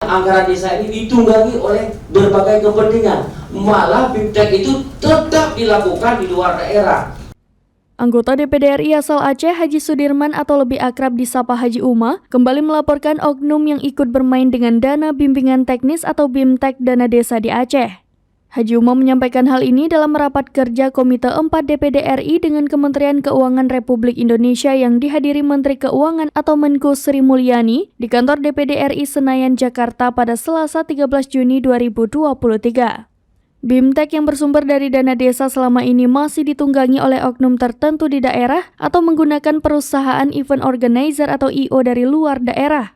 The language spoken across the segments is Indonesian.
Anggaran desa ini ditunggangi oleh berbagai kepentingan, malah BIMTEK itu tetap dilakukan di luar daerah. Anggota DPD RI asal Aceh Haji Sudirman atau lebih akrab disapa Haji Uma kembali melaporkan oknum yang ikut bermain dengan dana bimbingan teknis atau BIMTEK dana desa di Aceh. Haji Uma menyampaikan hal ini dalam rapat kerja Komite 4 DPD RI dengan Kementerian Keuangan Republik Indonesia yang dihadiri Menteri Keuangan atau Menko Sri Mulyani di kantor DPD RI Senayan, Jakarta pada Selasa 13 Juni 2023. BIMTEK yang bersumber dari dana desa selama ini masih ditunggangi oleh oknum tertentu di daerah atau menggunakan perusahaan event organizer atau IO dari luar daerah.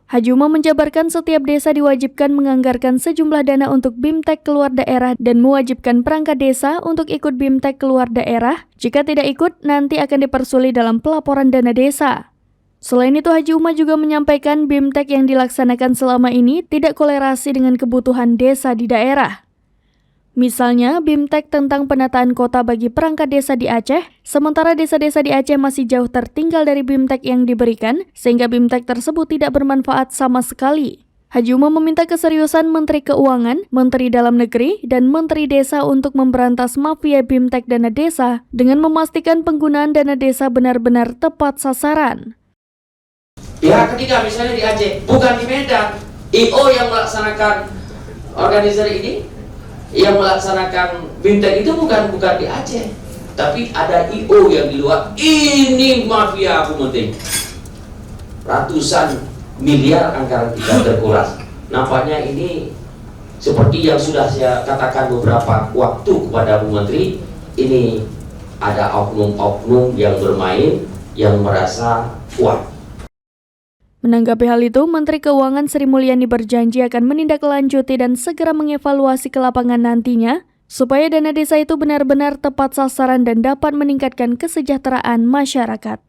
Haji Uma menjabarkan setiap desa diwajibkan menganggarkan sejumlah dana untuk BIMTEK keluar daerah dan mewajibkan perangkat desa untuk ikut BIMTEK keluar daerah. Jika tidak ikut, nanti akan dipersulit dalam pelaporan dana desa. Selain itu, Haji Uma juga menyampaikan BIMTEK yang dilaksanakan selama ini tidak kolerasi dengan kebutuhan desa di daerah. Misalnya, BIMTEK tentang penataan kota bagi perangkat desa di Aceh, sementara desa-desa di Aceh masih jauh tertinggal dari BIMTEK yang diberikan, sehingga BIMTEK tersebut tidak bermanfaat sama sekali. Haji Uma meminta keseriusan Menteri Keuangan, Menteri Dalam Negeri, dan Menteri Desa untuk memberantas mafia BIMTEK dana desa dengan memastikan penggunaan dana desa benar-benar tepat sasaran. Pihak ketiga misalnya di Aceh, bukan di Medan, IO yang melaksanakan organizer ini, yang melaksanakan BIMTEK itu bukan di Aceh, tapi ada IO yang di luar. Ini mafia Aku Menteri. Ratusan miliar anggaran kita terkuras. Nampaknya ini seperti yang sudah saya katakan beberapa waktu kepada Bu Menteri, ini ada oknum-oknum yang bermain, yang merasa kuat. Menanggapi hal itu, Menteri Keuangan Sri Mulyani berjanji akan menindaklanjuti dan segera mengevaluasi ke lapangan nantinya, supaya dana desa itu benar-benar tepat sasaran dan dapat meningkatkan kesejahteraan masyarakat.